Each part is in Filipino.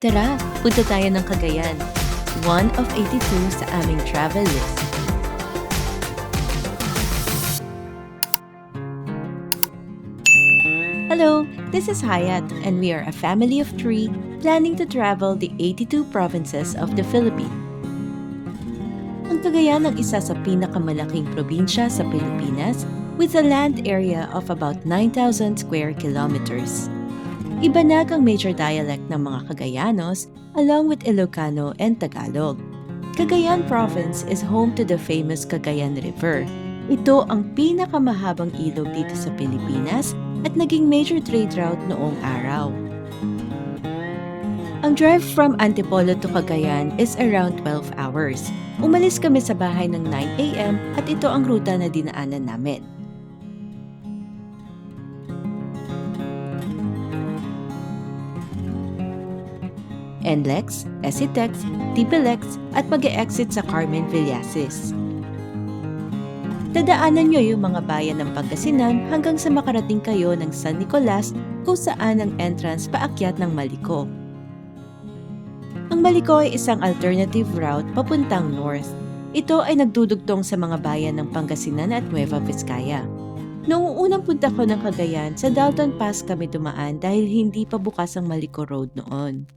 Tara, punta tayo ng Cagayan. One of 82 sa aming travel list. Hello, this is Hayat and we are a family of 3 planning to travel the 82 provinces of the Philippines. Ang Cagayan ang isa sa pinakamalaking probinsya sa Pilipinas with a land area of about 9,000 square kilometers. Ibanag ang major dialect ng mga Cagayanos along with Ilocano and Tagalog. Cagayan Province is home to the famous Cagayan River. Ito ang pinakamahabang ilog dito sa Pilipinas at naging major trade route noong araw. Ang drive from Antipolo to Cagayan is around 12 hours. Umalis kami sa bahay ng 9 a.m. at ito ang ruta na dinaanan namin. NLEX, SCTEX, TPLEX at mag-e-exit sa Carmen Villasis. Dadaanan nyo yung mga bayan ng Pangasinan hanggang sa makarating kayo ng San Nicolas kung saan ang entrance paakyat ng Maliko. Ang Maliko ay isang alternative route papuntang north. Ito ay nagdudugtong sa mga bayan ng Pangasinan at Nueva Vizcaya. Noong unang punta ko ng Cagayan, sa Dalton Pass kami dumaan dahil hindi pa bukas ang Maliko Road noon.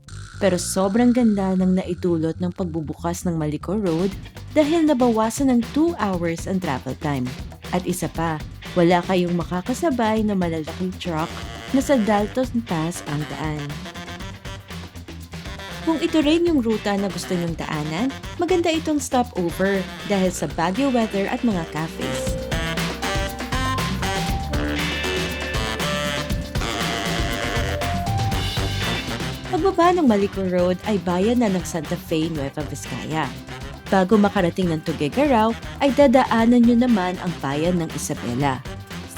Pero sobrang ganda ng naitulot ng pagbubukas ng Maliko Road dahil nabawasan ng 2 hours ang travel time. At isa pa, wala kayong makakasabay na malalaking truck na sa Dalton Pass ang daan. Kung ito rin yung ruta na gusto nyong daanan, maganda itong stopover dahil sa Baguio weather at mga cafes. Pagbaba ng Maliko Road ay bayan na ng Santa Fe, Nueva Vizcaya. Bago makarating ng Tuguegarao ay dadaanan nyo naman ang bayan ng Isabela.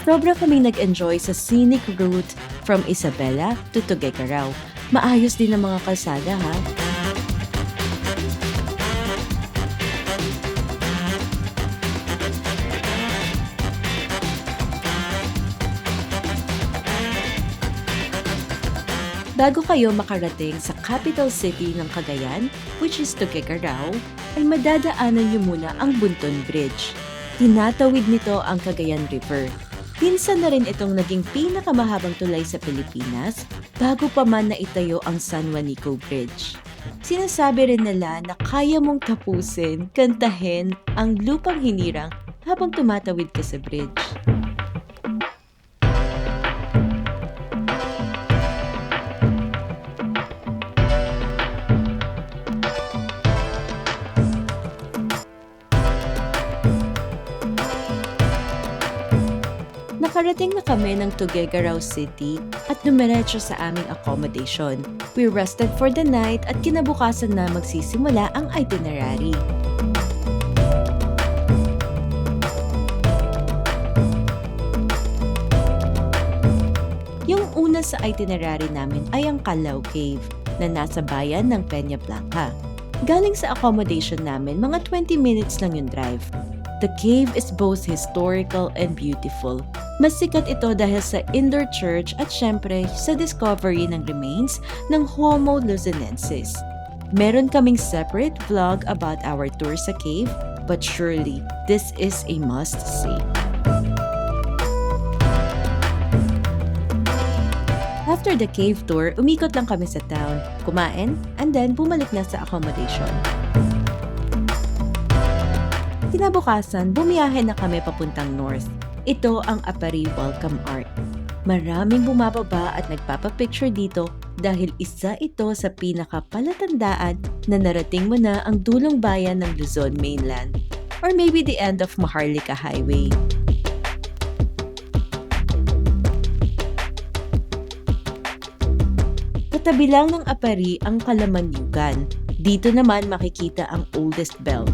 Sobra kaming nag-enjoy sa scenic route from Isabela to Tuguegarao. Maayos din ang mga kalsada ha. Bago kayo makarating sa capital city ng Cagayan, which is Tuguegarao, ay madadaanan niyo muna ang Bunton Bridge. Tinatawid nito ang Cagayan River. Pinsan na rin itong naging pinakamahabang tulay sa Pilipinas bago pa man naitayo ang San Juanico Bridge. Sinasabi rin nila na kaya mong tapusin, kantahin ang lupang hinirang habang tumatawid ka sa bridge. Nakarating na kami ng Tuguegarao City at dumiretso sa aming accommodation. We rested for the night at kinabukasan na magsisimula ang itinerary. Yung una sa itinerary namin ay ang Calao Cave na nasa bayan ng Peña Blanca. Galing sa accommodation namin, mga 20 minutes lang yung drive. The cave is both historical and beautiful. Mas sikat ito dahil sa indoor church at syempre sa discovery ng remains ng Homo luzonensis. Meron kaming separate vlog about our tour sa cave, but surely this is a must-see. After the cave tour, umikot lang kami sa town, kumain, and then bumalik na sa accommodation. Kinabukasan, bumiyahe na kami papuntang north. Ito ang Apari Welcome Art. Maraming bumababa at nagpapapicture dito dahil isa ito sa pinakapalatandaan na narating mo na ang dulong bayan ng Luzon mainland or maybe the end of Maharlika Highway. Katabi lang ng Apari ang Kalamanyugan. Dito naman makikita ang oldest bell.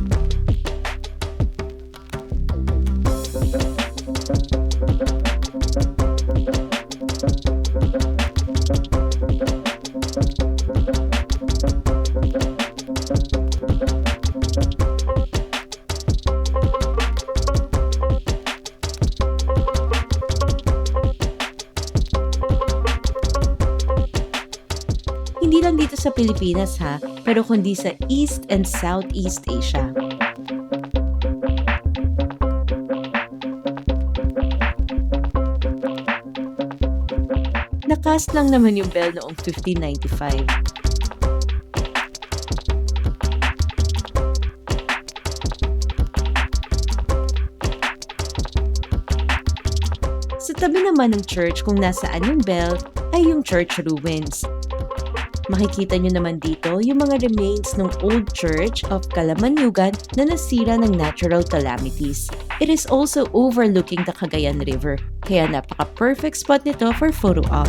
Hindi lang dito sa Pilipinas ha, pero kundi sa East and Southeast Asia. Nakast lang naman yung bell noong 1595. Sa tabi naman ng church kung nasaan yung bell ay yung church ruins. Makikita nyo naman dito yung mga remains ng old church of Calamanyugan na nasira ng natural calamities. It is also overlooking the Cagayan River, kaya napaka-perfect spot nito for photo op.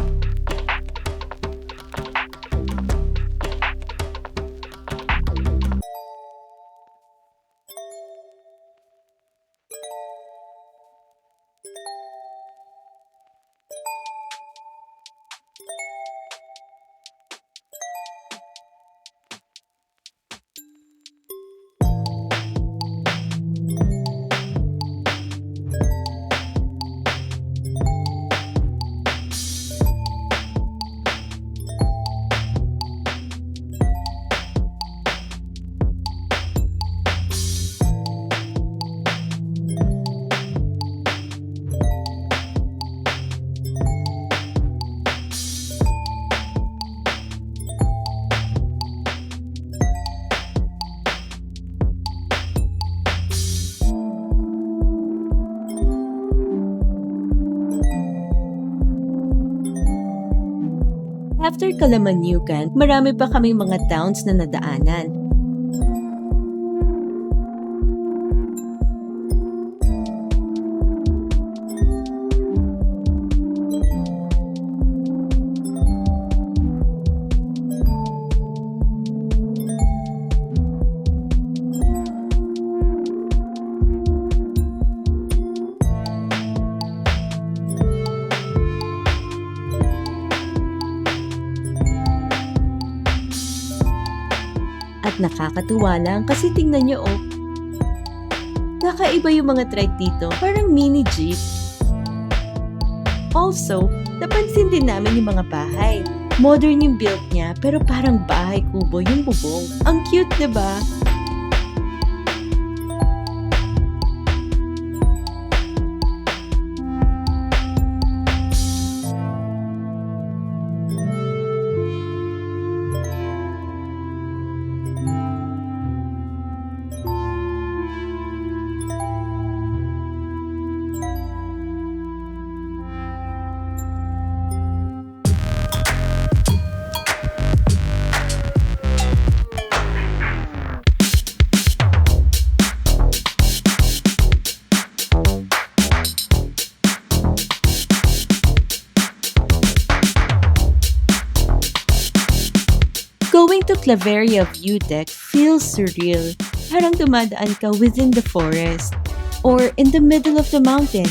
After Calamanyugan, marami pa kaming mga towns na nadaanan. At nakakatuwa lang kasi tingnan nyo oh. Kakaiba yung mga trike dito, parang mini jeep. Also, napansin din namin yung mga bahay. Modern yung build niya pero parang bahay kubo yung bubong. Ang cute, diba? Going to Claveria View Deck feels surreal. Parang dumadaan ka within the forest or in the middle of the mountain.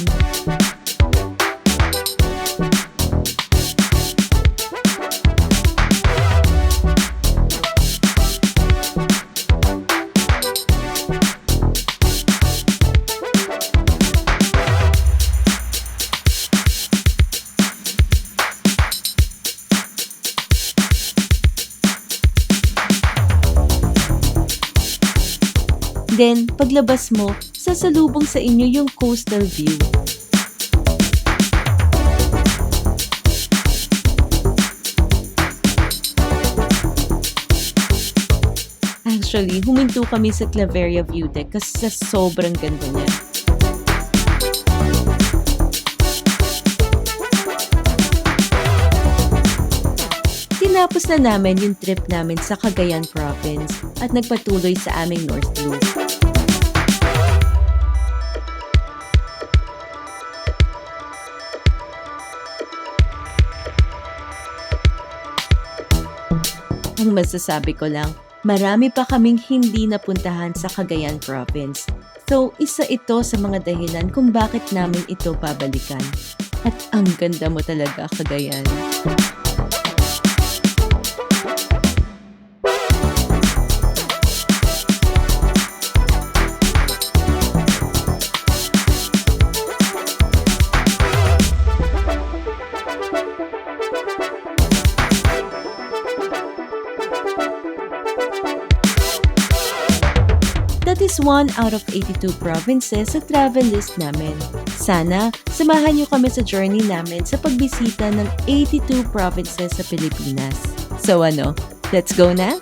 Then, paglabas mo, sasalubong sa inyo yung coastal view. Actually, huminto kami sa Claveria View Deck kasi sa sobrang ganda niya. Tinapos na namin yung trip namin sa Cagayan Province at nagpatuloy sa aming North Loop. Ang masasabi ko lang, marami pa kaming hindi napuntahan sa Cagayan Province. So, isa ito sa mga dahilan kung bakit namin ito babalikan. At ang ganda mo talaga, Cagayan. is 1 out of 82 provinces sa travel list namin. Sana, samahan niyo kami sa journey namin sa pagbisita ng 82 provinces sa Pilipinas. So ano, let's go na?